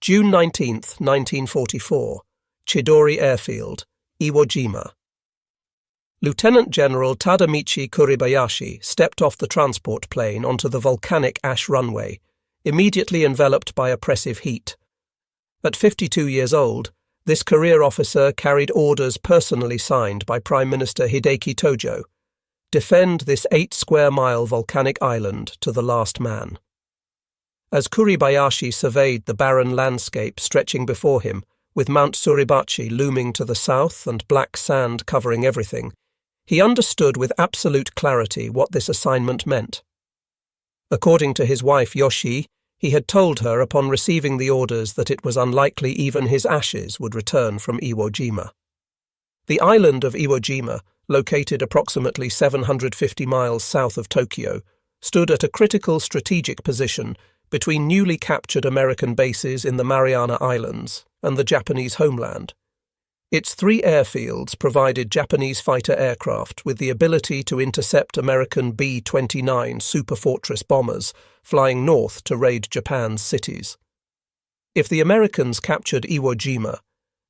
June 19, 1944, Chidori Airfield, Iwo Jima. Lieutenant General Tadamichi Kuribayashi stepped off the transport plane onto the volcanic ash runway, immediately enveloped by oppressive heat. At 52 years old, this career officer carried orders personally signed by Prime Minister Hideki Tojo: defend this 8-square-mile volcanic island to the last man. As Kuribayashi surveyed the barren landscape stretching before him, with Mount Suribachi looming to the south and black sand covering everything, he understood with absolute clarity what this assignment meant. According to his wife Yoshi, he had told her upon receiving the orders that it was unlikely even his ashes would return from Iwo Jima. The island of Iwo Jima, located approximately 750 miles south of Tokyo, stood at a critical strategic position between newly captured American bases in the Mariana Islands and the Japanese homeland. Its 3 airfields provided Japanese fighter aircraft with the ability to intercept American B-29 Superfortress bombers flying north to raid Japan's cities. If the Americans captured Iwo Jima,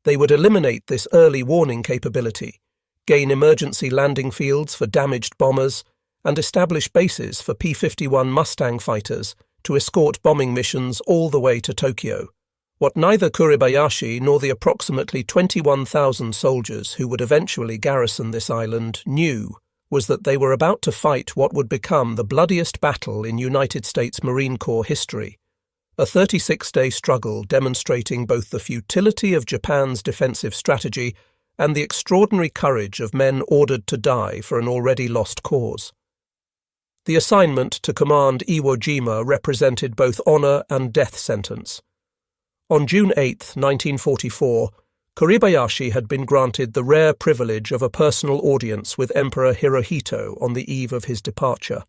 they would eliminate this early warning capability, gain emergency landing fields for damaged bombers, and establish bases for P-51 Mustang fighters to escort bombing missions all the way to Tokyo. What neither Kuribayashi nor the approximately 21,000 soldiers who would eventually garrison this island knew was that they were about to fight what would become the bloodiest battle in United States Marine Corps history, a 36-day struggle demonstrating both the futility of Japan's defensive strategy and the extraordinary courage of men ordered to die for an already lost cause. The assignment to command Iwo Jima represented both honor and death sentence. On June 8, 1944, Kuribayashi had been granted the rare privilege of a personal audience with Emperor Hirohito on the eve of his departure.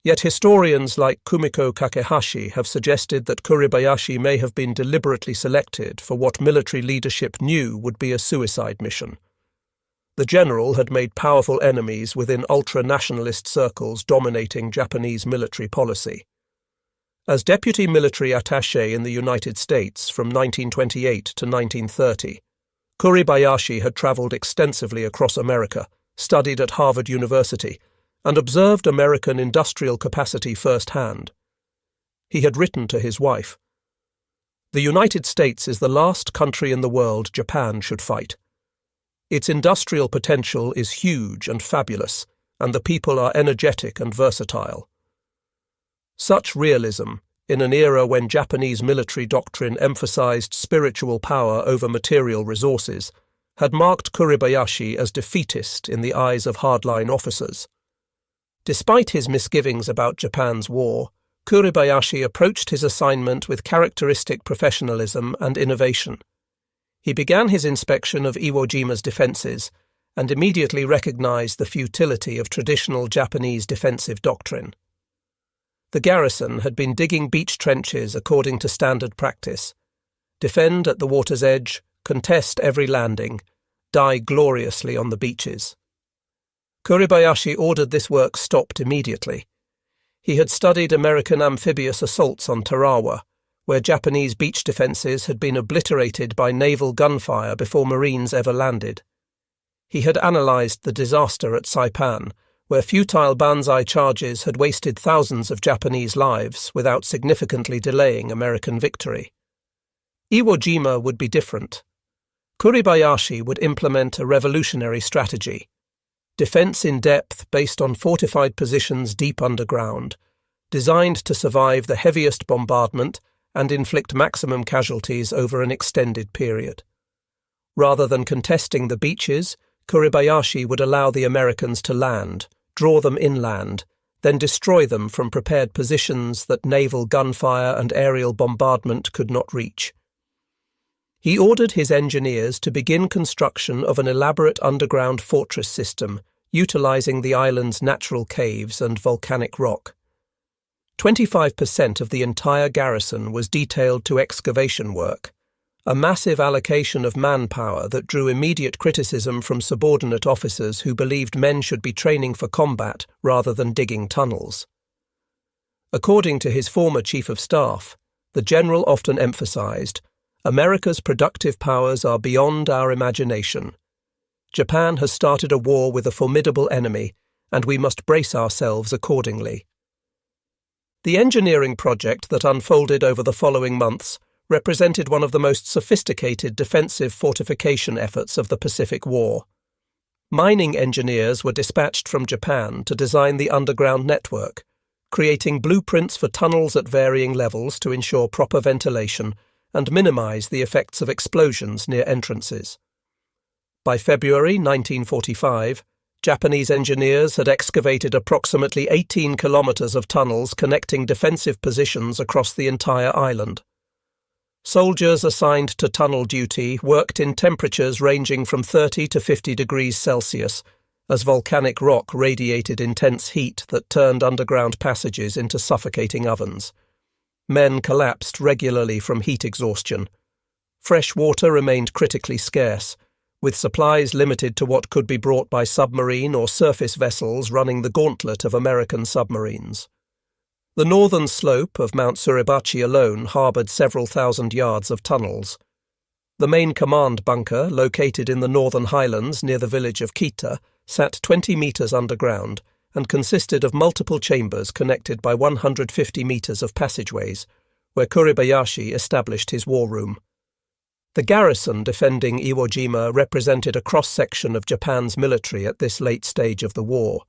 Yet historians like Kumiko Kakehashi have suggested that Kuribayashi may have been deliberately selected for what military leadership knew would be a suicide mission. The general had made powerful enemies within ultra-nationalist circles dominating Japanese military policy. As deputy military attaché in the United States from 1928 to 1930, Kuribayashi had traveled extensively across America, studied at Harvard University, and observed American industrial capacity firsthand. He had written to his wife, "The United States is the last country in the world Japan should fight. Its industrial potential is huge and fabulous, and the people are energetic and versatile." Such realism, in an era when Japanese military doctrine emphasized spiritual power over material resources, had marked Kuribayashi as defeatist in the eyes of hardline officers. Despite his misgivings about Japan's war, Kuribayashi approached his assignment with characteristic professionalism and innovation. He began his inspection of Iwo Jima's defenses and immediately recognized the futility of traditional Japanese defensive doctrine. The garrison had been digging beach trenches according to standard practice: defend at the water's edge, contest every landing, die gloriously on the beaches. Kuribayashi ordered this work stopped immediately. He had studied American amphibious assaults on Tarawa, where Japanese beach defences had been obliterated by naval gunfire before Marines ever landed. He had analysed the disaster at Saipan, where futile banzai charges had wasted thousands of Japanese lives without significantly delaying American victory. Iwo Jima would be different. Kuribayashi would implement a revolutionary strategy: defense in depth based on fortified positions deep underground, designed to survive the heaviest bombardment and inflict maximum casualties over an extended period. Rather than contesting the beaches, Kuribayashi would allow the Americans to land, draw them inland, then destroy them from prepared positions that naval gunfire and aerial bombardment could not reach. He ordered his engineers to begin construction of an elaborate underground fortress system, utilizing the island's natural caves and volcanic rock. 25% of the entire garrison was detailed to excavation work, a massive allocation of manpower that drew immediate criticism from subordinate officers who believed men should be training for combat rather than digging tunnels. According to his former chief of staff, the general often emphasized, "America's productive powers are beyond our imagination. Japan has started a war with a formidable enemy, and we must brace ourselves accordingly." The engineering project that unfolded over the following months represented one of the most sophisticated defensive fortification efforts of the Pacific War. Mining engineers were dispatched from Japan to design the underground network, creating blueprints for tunnels at varying levels to ensure proper ventilation and minimize the effects of explosions near entrances. By February 1945, Japanese engineers had excavated approximately 18 kilometers of tunnels connecting defensive positions across the entire island. Soldiers assigned to tunnel duty worked in temperatures ranging from 30 to 50 degrees Celsius, as volcanic rock radiated intense heat that turned underground passages into suffocating ovens. Men collapsed regularly from heat exhaustion. Fresh water remained critically scarce, with supplies limited to what could be brought by submarine or surface vessels running the gauntlet of American submarines. The northern slope of Mount Suribachi alone harboured several thousand yards of tunnels. The main command bunker, located in the northern highlands near the village of Kita, sat 20 metres underground and consisted of multiple chambers connected by 150 metres of passageways, where Kuribayashi established his war room. The garrison defending Iwo Jima represented a cross-section of Japan's military at this late stage of the war.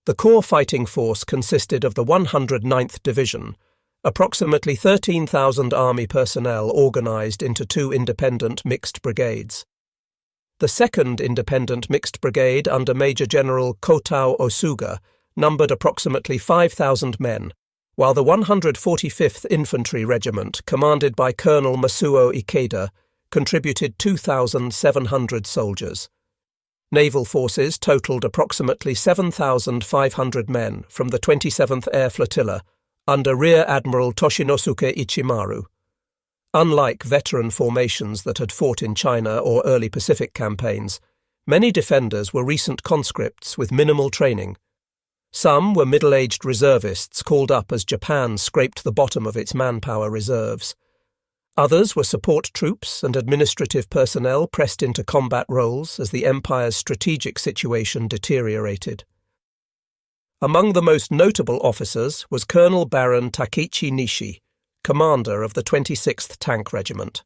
The core fighting force consisted of the 109th Division, approximately 13,000 army personnel organised into two independent mixed brigades. The 2nd Independent Mixed Brigade under Major General Kotao Osuga numbered approximately 5,000 men, while the 145th Infantry Regiment, commanded by Colonel Masuo Ikeda, contributed 2,700 soldiers. Naval forces totalled approximately 7,500 men from the 27th Air Flotilla under Rear Admiral Toshinosuke Ichimaru. Unlike veteran formations that had fought in China or early Pacific campaigns, many defenders were recent conscripts with minimal training. Some were middle-aged reservists called up as Japan scraped the bottom of its manpower reserves. Others were support troops and administrative personnel pressed into combat roles as the Empire's strategic situation deteriorated. Among the most notable officers was Colonel Baron Takeichi Nishi, commander of the 26th Tank Regiment.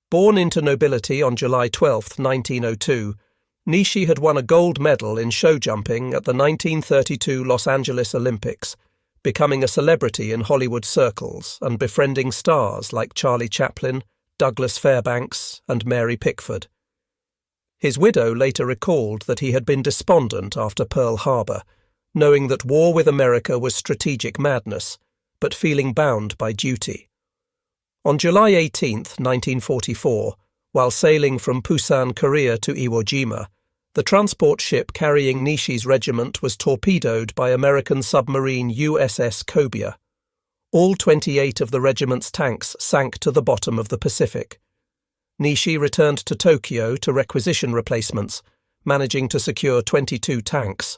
Born into nobility on July 12, 1902, Nishi had won a gold medal in show jumping at the 1932 Los Angeles Olympics, becoming a celebrity in Hollywood circles and befriending stars like Charlie Chaplin, Douglas Fairbanks, and Mary Pickford. His widow later recalled that he had been despondent after Pearl Harbor, knowing that war with America was strategic madness, but feeling bound by duty. On July 18, 1944, while sailing from Busan, Korea to Iwo Jima, the transport ship carrying Nishi's regiment was torpedoed by American submarine USS Cobia. All 28 of the regiment's tanks sank to the bottom of the Pacific. Nishi returned to Tokyo to requisition replacements, managing to secure 22 tanks.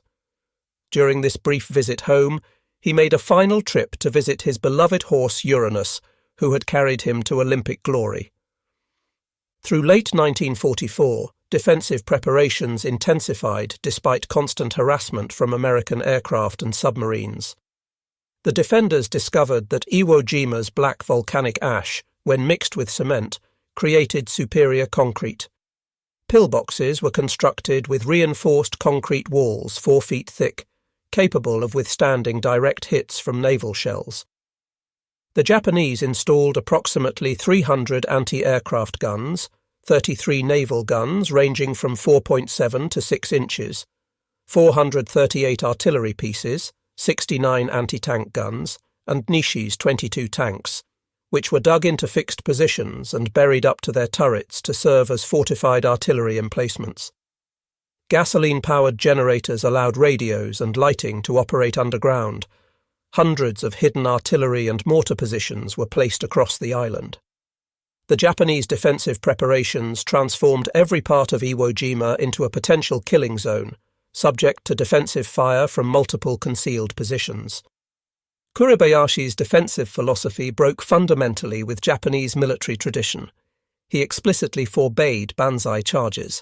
During this brief visit home, he made a final trip to visit his beloved horse Uranus, who had carried him to Olympic glory. Through late 1944, defensive preparations intensified despite constant harassment from American aircraft and submarines. The defenders discovered that Iwo Jima's black volcanic ash, when mixed with cement, created superior concrete. Pillboxes were constructed with reinforced concrete walls 4 feet thick, capable of withstanding direct hits from naval shells. The Japanese installed approximately 300 anti-aircraft guns, 33 naval guns ranging from 4.7 to 6 inches, 438 artillery pieces, 69 anti-tank guns, and Nishi's 22 tanks, which were dug into fixed positions and buried up to their turrets to serve as fortified artillery emplacements. Gasoline-powered generators allowed radios and lighting to operate underground. Hundreds of hidden artillery and mortar positions were placed across the island. The Japanese defensive preparations transformed every part of Iwo Jima into a potential killing zone, subject to defensive fire from multiple concealed positions. Kuribayashi's defensive philosophy broke fundamentally with Japanese military tradition. He explicitly forbade banzai charges.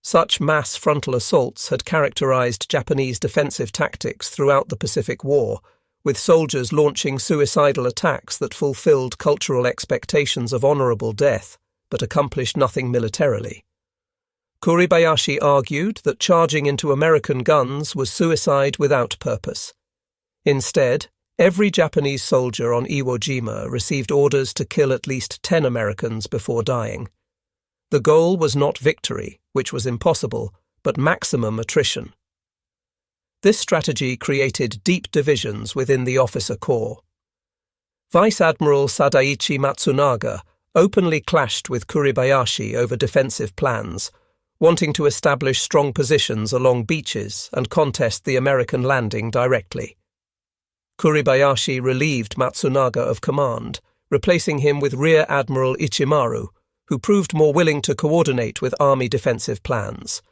Such mass frontal assaults had characterized Japanese defensive tactics throughout the Pacific War, with soldiers launching suicidal attacks that fulfilled cultural expectations of honorable death, but accomplished nothing militarily. Kuribayashi argued that charging into American guns was suicide without purpose. Instead, every Japanese soldier on Iwo Jima received orders to kill at least 10 Americans before dying. The goal was not victory, which was impossible, but maximum attrition. This strategy created deep divisions within the officer corps. Vice Admiral Sadaichi Matsunaga openly clashed with Kuribayashi over defensive plans, wanting to establish strong positions along beaches and contest the American landing directly. Kuribayashi relieved Matsunaga of command, replacing him with Rear Admiral Ichimaru, who proved more willing to coordinate with army defensive plans.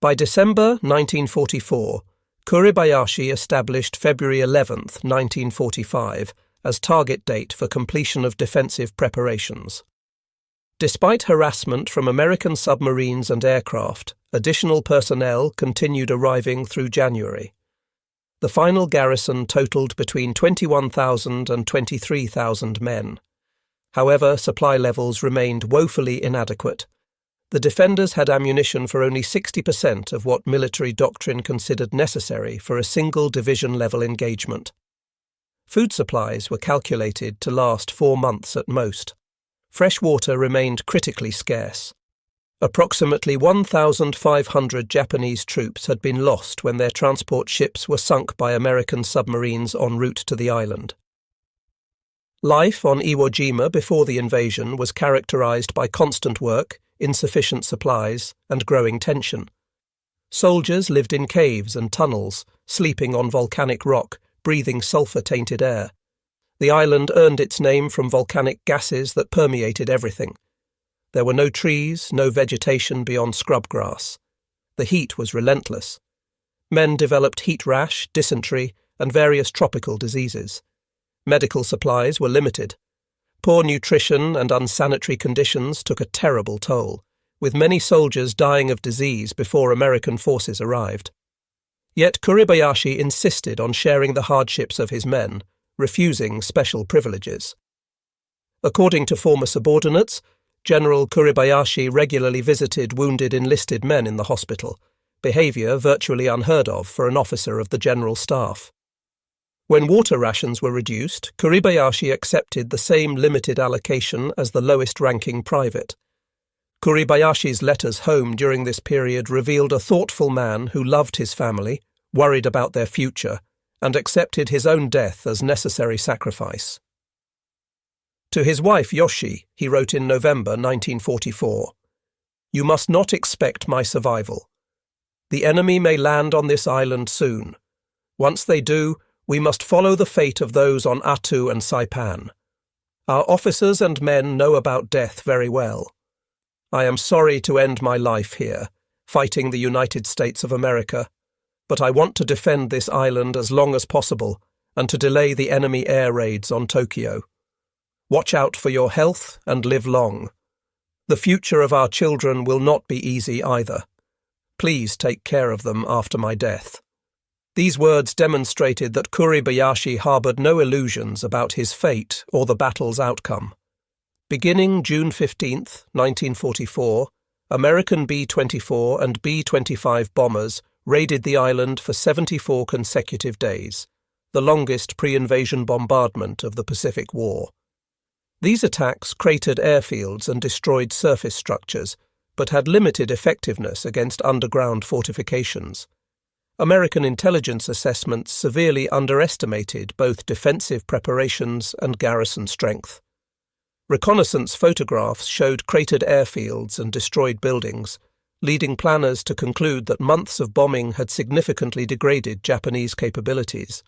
By December 1944, Kuribayashi established February 11, 1945, as target date for completion of defensive preparations. Despite harassment from American submarines and aircraft, additional personnel continued arriving through January. The final garrison totaled between 21,000 and 23,000 men. However, supply levels remained woefully inadequate. The defenders had ammunition for only 60% of what military doctrine considered necessary for a single division-level engagement. Food supplies were calculated to last 4 months at most. Fresh water remained critically scarce. Approximately 1,500 Japanese troops had been lost when their transport ships were sunk by American submarines en route to the island. Life on Iwo Jima before the invasion was characterized by constant work, insufficient supplies, and growing tension. Soldiers lived in caves and tunnels, sleeping on volcanic rock, breathing sulfur-tainted air. The island earned its name from volcanic gases that permeated everything. There were no trees, no vegetation beyond scrub grass. The heat was relentless. Men developed heat rash, dysentery, and various tropical diseases. Medical supplies were limited. Poor nutrition and unsanitary conditions took a terrible toll, with many soldiers dying of disease before American forces arrived. Yet Kuribayashi insisted on sharing the hardships of his men, refusing special privileges. According to former subordinates, General Kuribayashi regularly visited wounded enlisted men in the hospital, behaviour virtually unheard of for an officer of the General Staff. When water rations were reduced, Kuribayashi accepted the same limited allocation as the lowest-ranking private. Kuribayashi's letters home during this period revealed a thoughtful man who loved his family, worried about their future, and accepted his own death as necessary sacrifice. To his wife Yoshi, he wrote in November 1944, "You must not expect my survival. The enemy may land on this island soon. Once they do, we must follow the fate of those on Attu and Saipan. Our officers and men know about death very well. I am sorry to end my life here, fighting the United States of America, but I want to defend this island as long as possible and to delay the enemy air raids on Tokyo. Watch out for your health and live long. The future of our children will not be easy either. Please take care of them after my death." These words demonstrated that Kuribayashi harboured no illusions about his fate or the battle's outcome. Beginning June 15, 1944, American B-24 and B-25 bombers raided the island for 74 consecutive days, the longest pre-invasion bombardment of the Pacific War. These attacks cratered airfields and destroyed surface structures, but had limited effectiveness against underground fortifications. American intelligence assessments severely underestimated both defensive preparations and garrison strength. Reconnaissance photographs showed cratered airfields and destroyed buildings, leading planners to conclude that months of bombing had significantly degraded Japanese capabilities.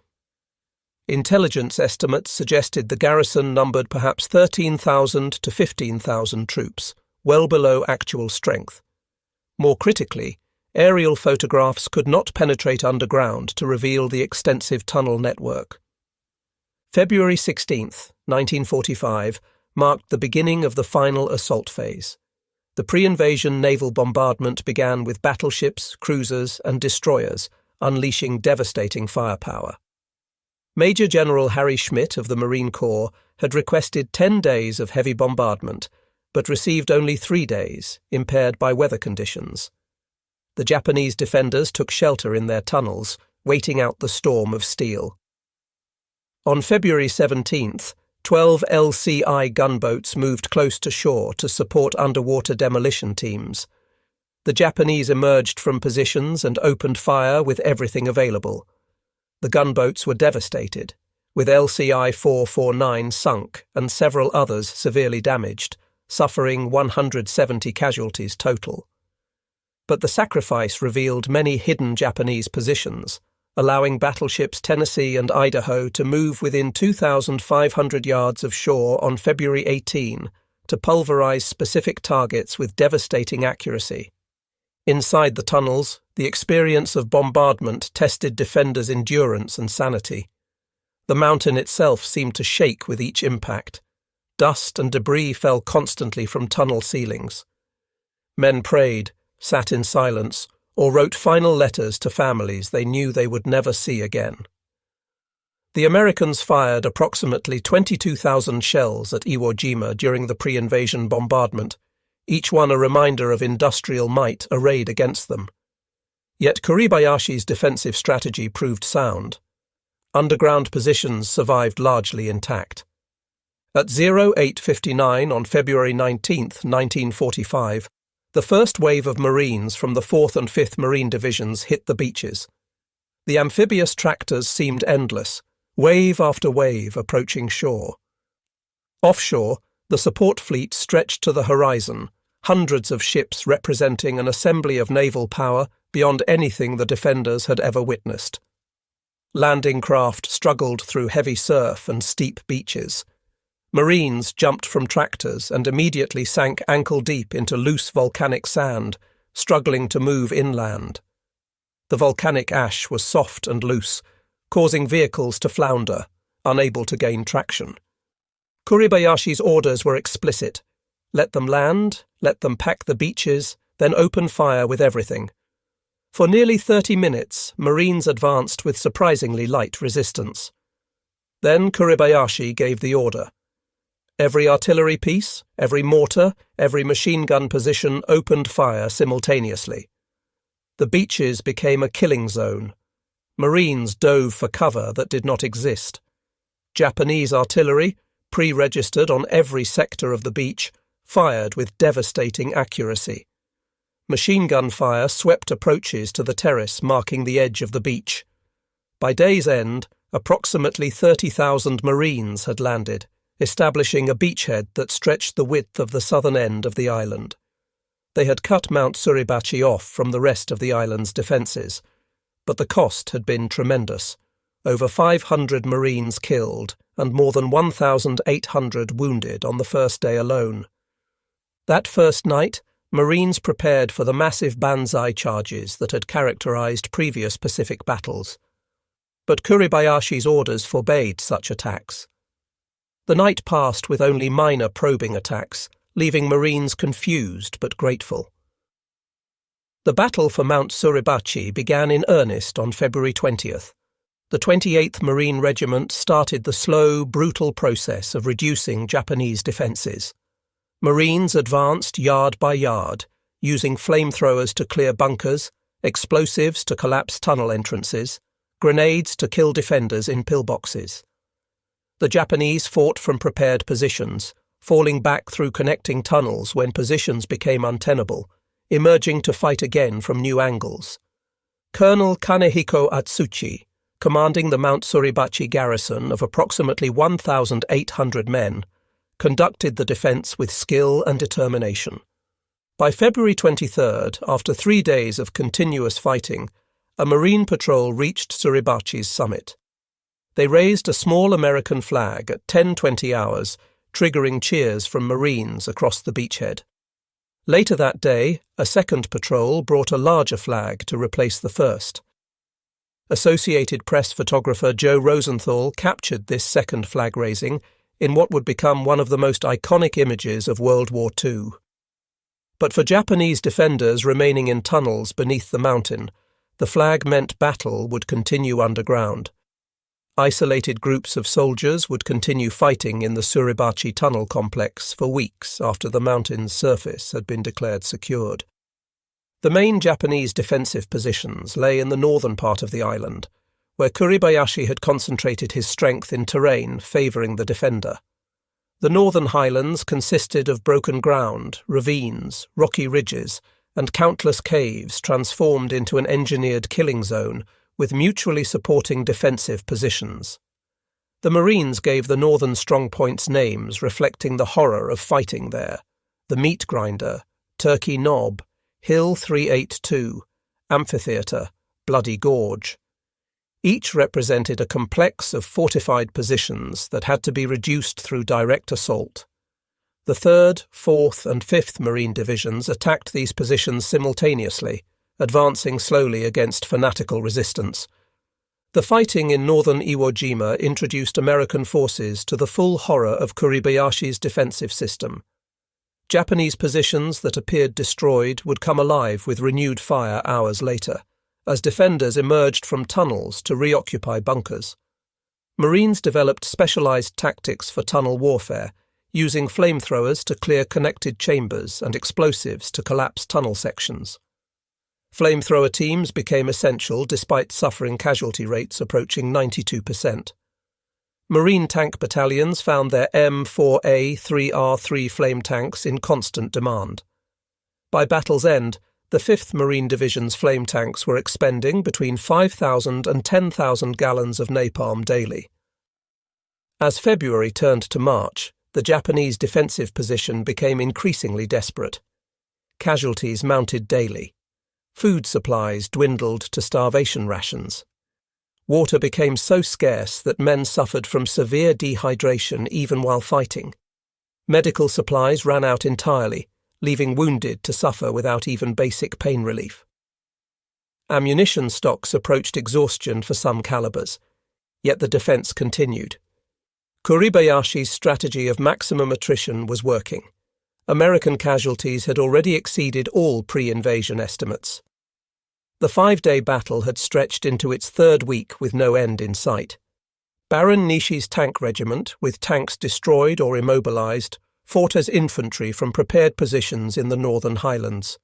Intelligence estimates suggested the garrison numbered perhaps 13,000 to 15,000 troops, well below actual strength. More critically, aerial photographs could not penetrate underground to reveal the extensive tunnel network. February 16th, 1945, marked the beginning of the final assault phase. The pre-invasion naval bombardment began with battleships, cruisers, and destroyers, unleashing devastating firepower. Major General Harry Schmidt of the Marine Corps had requested 10 days of heavy bombardment, but received only 3 days, impaired by weather conditions. The Japanese defenders took shelter in their tunnels, waiting out the storm of steel. On February 17th, 12 LCI gunboats moved close to shore to support underwater demolition teams. The Japanese emerged from positions and opened fire with everything available. The gunboats were devastated, with LCI 449 sunk and several others severely damaged, suffering 170 casualties total. But the sacrifice revealed many hidden Japanese positions, allowing battleships Tennessee and Idaho to move within 2,500 yards of shore on February 18 to pulverize specific targets with devastating accuracy. Inside the tunnels, the experience of bombardment tested defenders' endurance and sanity. The mountain itself seemed to shake with each impact. Dust and debris fell constantly from tunnel ceilings. Men prayed, sat in silence, or wrote final letters to families they knew they would never see again. The Americans fired approximately 22,000 shells at Iwo Jima during the pre-invasion bombardment, each one a reminder of industrial might arrayed against them. Yet Kuribayashi's defensive strategy proved sound. Underground positions survived largely intact. At 08:59 on February 19, 1945, the first wave of Marines from the 4th and 5th Marine Divisions hit the beaches. The amphibious tractors seemed endless, wave after wave approaching shore. Offshore, the support fleet stretched to the horizon, hundreds of ships representing an assembly of naval power beyond anything the defenders had ever witnessed. Landing craft struggled through heavy surf and steep beaches. Marines jumped from tractors and immediately sank ankle-deep into loose volcanic sand, struggling to move inland. The volcanic ash was soft and loose, causing vehicles to flounder, unable to gain traction. Kuribayashi's orders were explicit. Let them land, let them pack the beaches, then open fire with everything. For nearly 30 minutes, Marines advanced with surprisingly light resistance. Then Kuribayashi gave the order. Every artillery piece, every mortar, every machine gun position opened fire simultaneously. The beaches became a killing zone. Marines dove for cover that did not exist. Japanese artillery, pre-registered on every sector of the beach, fired with devastating accuracy. Machine gun fire swept approaches to the terrace marking the edge of the beach. By day's end, approximately 30,000 Marines had landed, establishing a beachhead that stretched the width of the southern end of the island. They had cut Mount Suribachi off from the rest of the island's defences, but the cost had been tremendous. Over 500 Marines killed and more than 1,800 wounded on the first day alone. That first night, Marines prepared for the massive banzai charges that had characterized previous Pacific battles. But Kuribayashi's orders forbade such attacks. The night passed with only minor probing attacks, leaving Marines confused but grateful. The battle for Mount Suribachi began in earnest on February 20th. The 28th Marine Regiment started the slow, brutal process of reducing Japanese defences. Marines advanced yard by yard, using flamethrowers to clear bunkers, explosives to collapse tunnel entrances, grenades to kill defenders in pillboxes. The Japanese fought from prepared positions, falling back through connecting tunnels when positions became untenable, emerging to fight again from new angles. Colonel Kanehiko Atsuchi, commanding the Mount Suribachi garrison of approximately 1,800 men, conducted the defence with skill and determination. By February 23rd, after 3 days of continuous fighting, a Marine patrol reached Suribachi's summit. They raised a small American flag at 10:20 hours, triggering cheers from Marines across the beachhead. Later that day, a second patrol brought a larger flag to replace the first. Associated Press photographer Joe Rosenthal captured this second flag raising in what would become one of the most iconic images of World War II. But for Japanese defenders remaining in tunnels beneath the mountain, the flag meant battle would continue underground. Isolated groups of soldiers would continue fighting in the Suribachi tunnel complex for weeks after the mountain's surface had been declared secured. The main Japanese defensive positions lay in the northern part of the island, where Kuribayashi had concentrated his strength in terrain favouring the defender. The northern highlands consisted of broken ground, ravines, rocky ridges, and countless caves transformed into an engineered killing zone with mutually supporting defensive positions. The Marines gave the northern strongpoints names reflecting the horror of fighting there: the Meat Grinder, Turkey Knob, Hill 382, Amphitheatre, Bloody Gorge. Each represented a complex of fortified positions that had to be reduced through direct assault. The 3rd, 4th and 5th Marine Divisions attacked these positions simultaneously, advancing slowly against fanatical resistance. The fighting in northern Iwo Jima introduced American forces to the full horror of Kuribayashi's defensive system. Japanese positions that appeared destroyed would come alive with renewed fire hours later, as defenders emerged from tunnels to reoccupy bunkers. Marines developed specialized tactics for tunnel warfare, using flamethrowers to clear connected chambers and explosives to collapse tunnel sections. Flamethrower teams became essential despite suffering casualty rates approaching 92%. Marine tank battalions found their M4A 3R3 flame tanks in constant demand. By battle's end, the 5th Marine Division's flame tanks were expending between 5,000 and 10,000 gallons of napalm daily. As February turned to March, the Japanese defensive position became increasingly desperate. Casualties mounted daily. Food supplies dwindled to starvation rations. Water became so scarce that men suffered from severe dehydration even while fighting. Medical supplies ran out entirely, leaving wounded to suffer without even basic pain relief. Ammunition stocks approached exhaustion for some calibers, yet the defense continued. Kuribayashi's strategy of maximum attrition was working. American casualties had already exceeded all pre-invasion estimates. The 5-day battle had stretched into its 3rd week with no end in sight. Baron Nishi's tank regiment, with tanks destroyed or immobilized, fought as infantry from prepared positions in the northern highlands.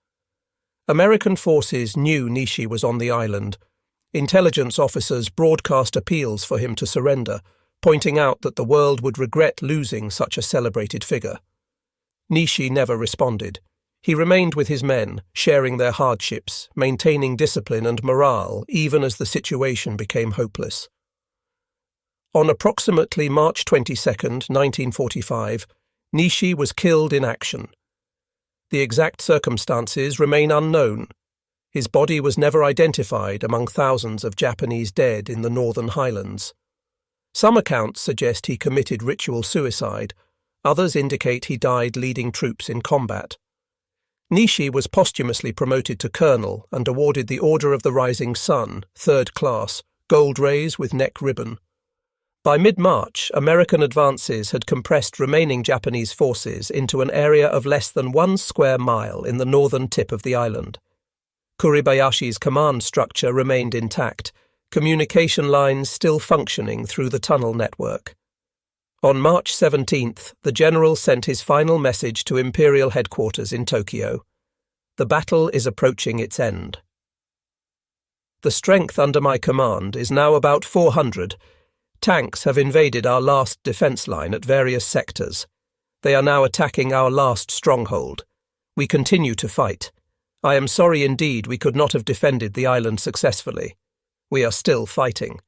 American forces knew Nishi was on the island. Intelligence officers broadcast appeals for him to surrender, pointing out that the world would regret losing such a celebrated figure. Nishi never responded. He remained with his men, sharing their hardships, maintaining discipline and morale even as the situation became hopeless. On approximately March 22, 1945, Nishi was killed in action. The exact circumstances remain unknown. His body was never identified among thousands of Japanese dead in the northern highlands. Some accounts suggest he committed ritual suicide. Others indicate he died leading troops in combat. Nishi was posthumously promoted to colonel and awarded the Order of the Rising Sun, 3rd class, gold rays with neck ribbon. By mid-March, American advances had compressed remaining Japanese forces into an area of less than 1 square mile in the northern tip of the island. Kuribayashi's command structure remained intact, communication lines still functioning through the tunnel network. On March 17th, the general sent his final message to Imperial headquarters in Tokyo. The battle is approaching its end. The strength under my command is now about 400. Tanks have invaded our last defense line at various sectors. They are now attacking our last stronghold. We continue to fight. I am sorry indeed we could not have defended the island successfully. We are still fighting.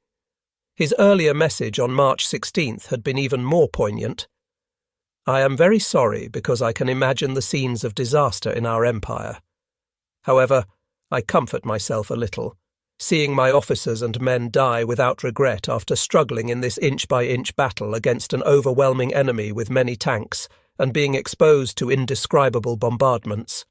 His earlier message on March 16th had been even more poignant. I am very sorry because I can imagine the scenes of disaster in our empire. However, I comfort myself a little, seeing my officers and men die without regret after struggling in this inch-by-inch battle against an overwhelming enemy with many tanks and being exposed to indescribable bombardments.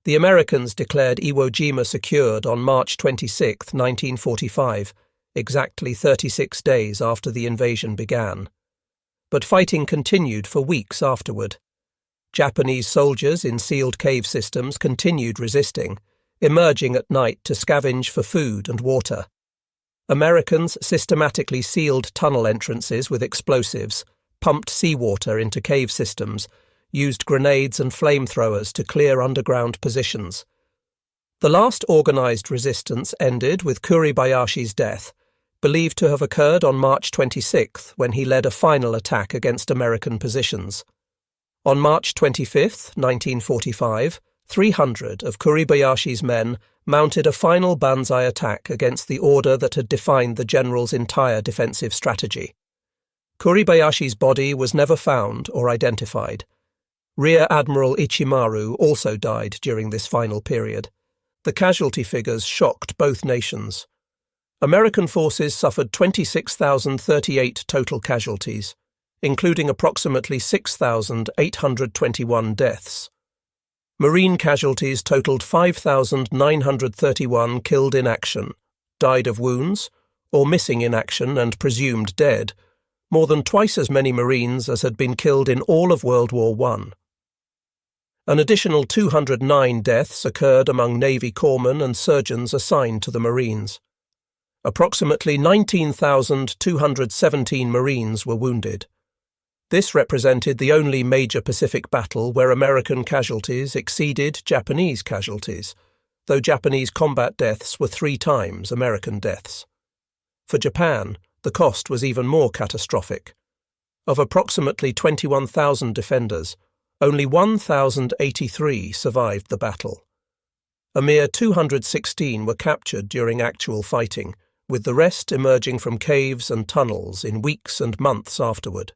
The Americans declared Iwo Jima secured on March 26, 1945, exactly 36 days after the invasion began. But fighting continued for weeks afterward. Japanese soldiers in sealed cave systems continued resisting, emerging at night to scavenge for food and water. Americans systematically sealed tunnel entrances with explosives, pumped seawater into cave systems, used grenades and flamethrowers to clear underground positions. The last organized resistance ended with Kuribayashi's death, believed to have occurred on March 26 when he led a final attack against American positions. On March 25, 1945, 300 of Kuribayashi's men mounted a final banzai attack against the order that had defined the general's entire defensive strategy. Kuribayashi's body was never found or identified. Rear Admiral Ichimaru also died during this final period. The casualty figures shocked both nations. American forces suffered 26,038 total casualties, including approximately 6,821 deaths. Marine casualties totaled 5,931 killed in action, died of wounds, or missing in action and presumed dead, more than twice as many Marines as had been killed in all of World War I. An additional 209 deaths occurred among Navy corpsmen and surgeons assigned to the Marines. Approximately 19,217 Marines were wounded. This represented the only major Pacific battle where American casualties exceeded Japanese casualties, though Japanese combat deaths were 3 times American deaths. For Japan, the cost was even more catastrophic. Of approximately 21,000 defenders, only 1,083 survived the battle. A mere 216 were captured during actual fighting, with the rest emerging from caves and tunnels in weeks and months afterward.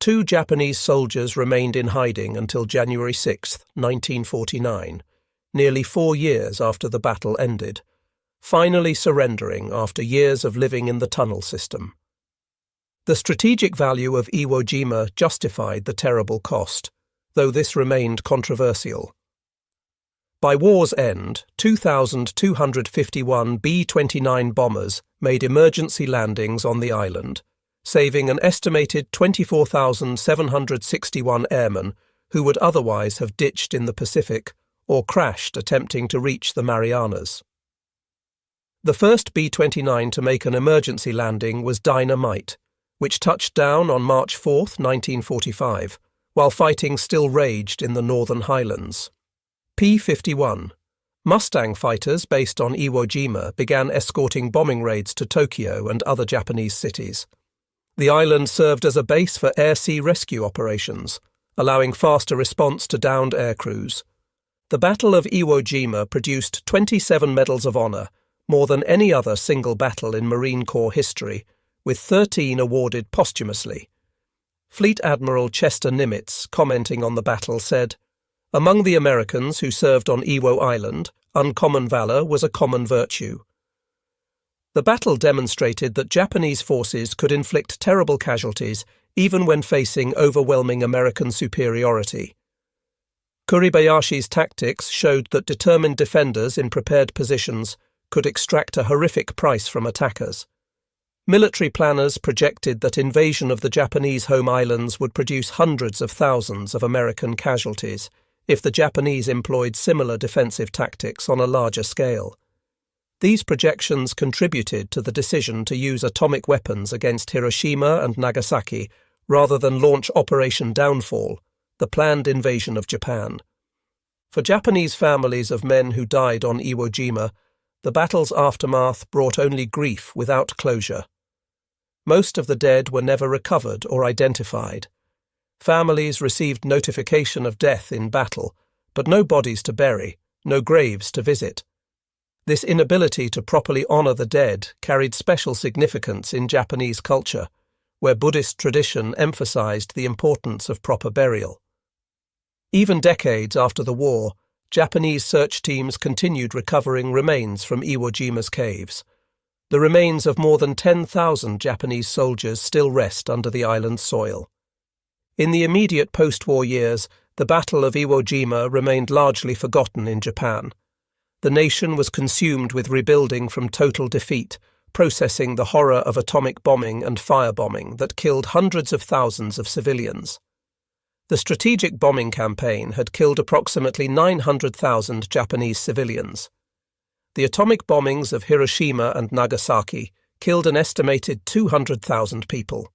2 Japanese soldiers remained in hiding until January 6, 1949, nearly 4 years after the battle ended, finally surrendering after years of living in the tunnel system. The strategic value of Iwo Jima justified the terrible cost, though this remained controversial. By war's end, 2,251 B-29 bombers made emergency landings on the island, saving an estimated 24,761 airmen who would otherwise have ditched in the Pacific or crashed attempting to reach the Marianas. The first B-29 to make an emergency landing was Dynamite, which touched down on March 4, 1945, while fighting still raged in the Northern Highlands. P-51. Mustang fighters based on Iwo Jima began escorting bombing raids to Tokyo and other Japanese cities. The island served as a base for air-sea rescue operations, allowing faster response to downed air crews. The Battle of Iwo Jima produced 27 Medals of Honor, more than any other single battle in Marine Corps history, with 13 awarded posthumously. Fleet Admiral Chester Nimitz, commenting on the battle, said, "Among the Americans who served on Iwo Island, uncommon valor was a common virtue." The battle demonstrated that Japanese forces could inflict terrible casualties even when facing overwhelming American superiority. Kuribayashi's tactics showed that determined defenders in prepared positions could extract a horrific price from attackers. Military planners projected that invasion of the Japanese home islands would produce hundreds of thousands of American casualties if the Japanese employed similar defensive tactics on a larger scale. These projections contributed to the decision to use atomic weapons against Hiroshima and Nagasaki rather than launch Operation Downfall, the planned invasion of Japan. For Japanese families of men who died on Iwo Jima, the battle's aftermath brought only grief without closure. Most of the dead were never recovered or identified. Families received notification of death in battle, but no bodies to bury, no graves to visit. This inability to properly honor the dead carried special significance in Japanese culture, where Buddhist tradition emphasized the importance of proper burial. Even decades after the war, Japanese search teams continued recovering remains from Iwo Jima's caves. The remains of more than 10,000 Japanese soldiers still rest under the island's soil. In the immediate post-war years, the Battle of Iwo Jima remained largely forgotten in Japan. The nation was consumed with rebuilding from total defeat, processing the horror of atomic bombing and firebombing that killed hundreds of thousands of civilians. The strategic bombing campaign had killed approximately 900,000 Japanese civilians. The atomic bombings of Hiroshima and Nagasaki killed an estimated 200,000 people.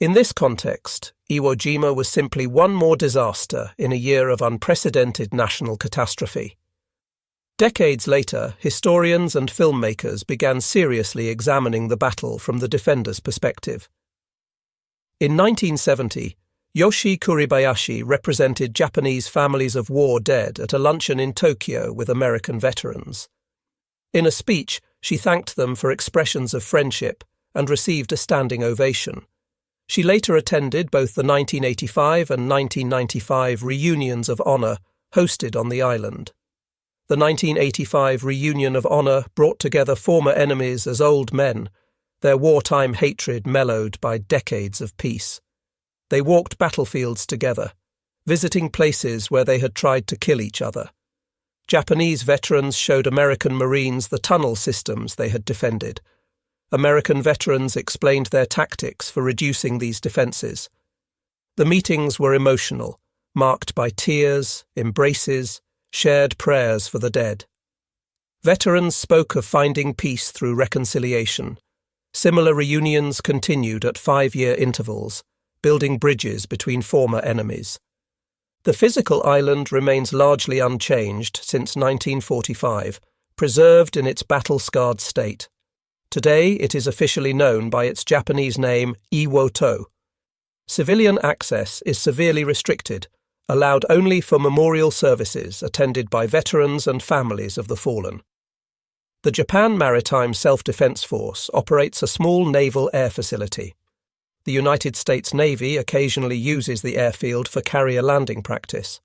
In this context, Iwo Jima was simply one more disaster in a year of unprecedented national catastrophe. Decades later, historians and filmmakers began seriously examining the battle from the defenders' perspective. In 1970, Yoshi Kuribayashi represented Japanese families of war dead at a luncheon in Tokyo with American veterans. In a speech, she thanked them for expressions of friendship and received a standing ovation. She later attended both the 1985 and 1995 reunions of honor hosted on the island. The 1985 reunion of honor brought together former enemies as old men, their wartime hatred mellowed by decades of peace. They walked battlefields together, visiting places where they had tried to kill each other. Japanese veterans showed American Marines the tunnel systems they had defended. American veterans explained their tactics for reducing these defenses. The meetings were emotional, marked by tears, embraces, shared prayers for the dead. Veterans spoke of finding peace through reconciliation. Similar reunions continued at 5-year intervals, building bridges between former enemies. The physical island remains largely unchanged since 1945, preserved in its battle-scarred state. Today it is officially known by its Japanese name Iwo-to. Civilian access is severely restricted, allowed only for memorial services attended by veterans and families of the fallen. The Japan Maritime Self-Defense Force operates a small naval air facility. The United States Navy occasionally uses the airfield for carrier landing practice.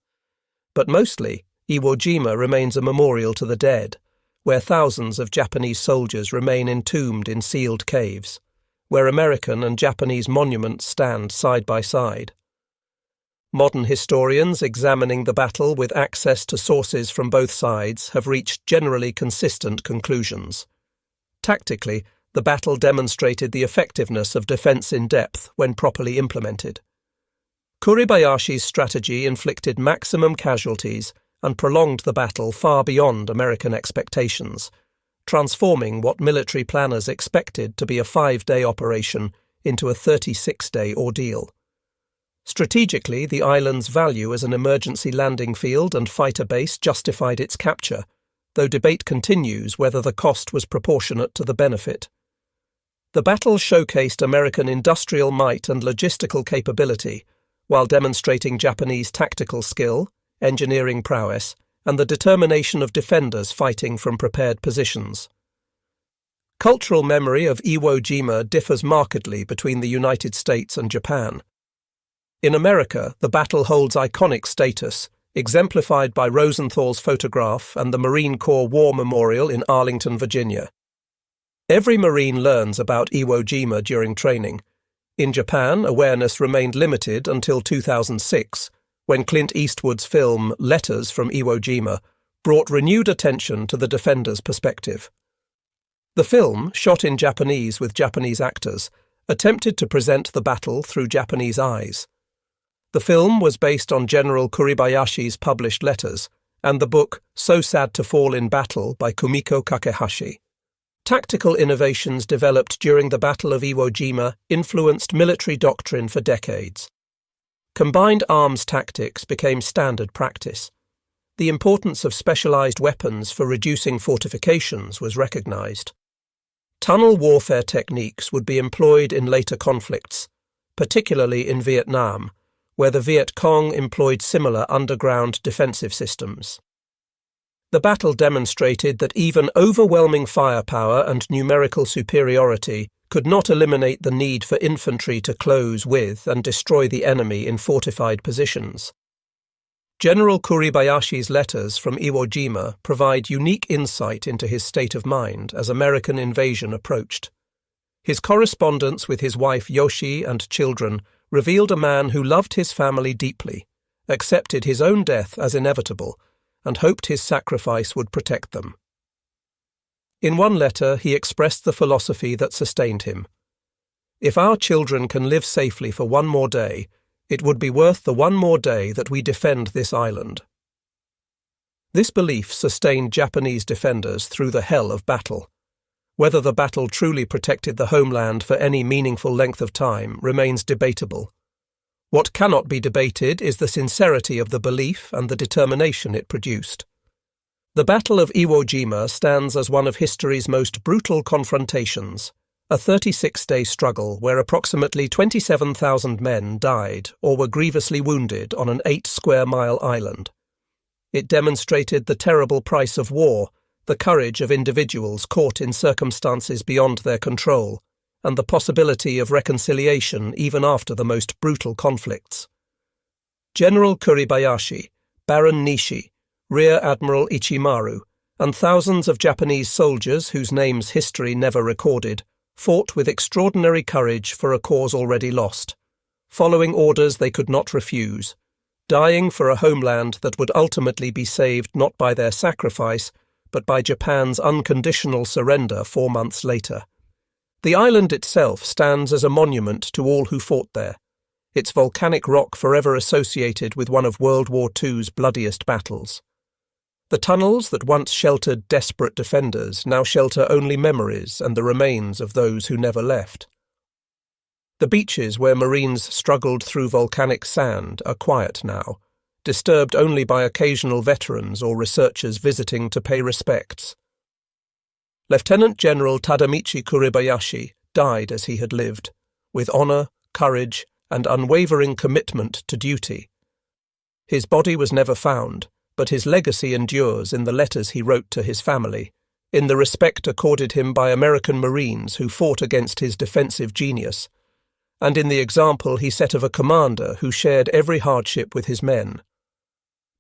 But mostly, Iwo Jima remains a memorial to the dead, where thousands of Japanese soldiers remain entombed in sealed caves, where American and Japanese monuments stand side by side. Modern historians examining the battle with access to sources from both sides have reached generally consistent conclusions. Tactically, the battle demonstrated the effectiveness of defense in depth when properly implemented. Kuribayashi's strategy inflicted maximum casualties and prolonged the battle far beyond American expectations, transforming what military planners expected to be a 5-day operation into a 36-day ordeal. Strategically, the island's value as an emergency landing field and fighter base justified its capture, though debate continues whether the cost was proportionate to the benefit. The battle showcased American industrial might and logistical capability, while demonstrating Japanese tactical skill, engineering prowess, and the determination of defenders fighting from prepared positions. Cultural memory of Iwo Jima differs markedly between the United States and Japan. In America, the battle holds iconic status, exemplified by Rosenthal's photograph and the Marine Corps War Memorial in Arlington, Virginia. Every Marine learns about Iwo Jima during training. In Japan, awareness remained limited until 2006, when Clint Eastwood's film Letters from Iwo Jima brought renewed attention to the defenders' perspective. The film, shot in Japanese with Japanese actors, attempted to present the battle through Japanese eyes. The film was based on General Kuribayashi's published letters and the book So Sad to Fall in Battle by Kumiko Kakehashi. Tactical innovations developed during the Battle of Iwo Jima influenced military doctrine for decades. Combined arms tactics became standard practice. The importance of specialized weapons for reducing fortifications was recognized. Tunnel warfare techniques would be employed in later conflicts, particularly in Vietnam, where the Viet Cong employed similar underground defensive systems. The battle demonstrated that even overwhelming firepower and numerical superiority could not eliminate the need for infantry to close with and destroy the enemy in fortified positions. General Kuribayashi's letters from Iwo Jima provide unique insight into his state of mind as American invasion approached. His correspondence with his wife Yoshi and children revealed a man who loved his family deeply, accepted his own death as inevitable, and hoped his sacrifice would protect them. In one letter, he expressed the philosophy that sustained him. "If our children can live safely for one more day, it would be worth the one more day that we defend this island." This belief sustained Japanese defenders through the hell of battle. Whether the battle truly protected the homeland for any meaningful length of time remains debatable. What cannot be debated is the sincerity of the belief and the determination it produced. The Battle of Iwo Jima stands as one of history's most brutal confrontations, a 36-day struggle where approximately 27,000 men died or were grievously wounded on an 8-square-mile island. It demonstrated the terrible price of war, the courage of individuals caught in circumstances beyond their control, and the possibility of reconciliation even after the most brutal conflicts. General Kuribayashi, Baron Nishi, Rear Admiral Ichimaru, and thousands of Japanese soldiers whose names history never recorded fought with extraordinary courage for a cause already lost, following orders they could not refuse, dying for a homeland that would ultimately be saved not by their sacrifice, but by Japan's unconditional surrender 4 months later. The island itself stands as a monument to all who fought there, its volcanic rock forever associated with one of World War II's bloodiest battles. The tunnels that once sheltered desperate defenders now shelter only memories and the remains of those who never left. The beaches where Marines struggled through volcanic sand are quiet now, disturbed only by occasional veterans or researchers visiting to pay respects. Lieutenant General Tadamichi Kuribayashi died as he had lived, with honour, courage, and unwavering commitment to duty. His body was never found, but his legacy endures in the letters he wrote to his family, in the respect accorded him by American Marines who fought against his defensive genius, and in the example he set of a commander who shared every hardship with his men.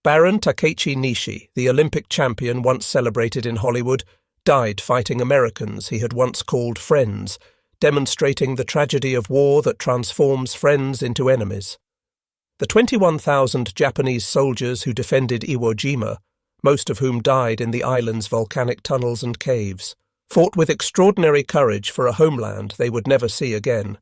Baron Takeichi Nishi, the Olympic champion once celebrated in Hollywood, died fighting Americans he had once called friends, demonstrating the tragedy of war that transforms friends into enemies. The 21,000 Japanese soldiers who defended Iwo Jima, most of whom died in the island's volcanic tunnels and caves, fought with extraordinary courage for a homeland they would never see again.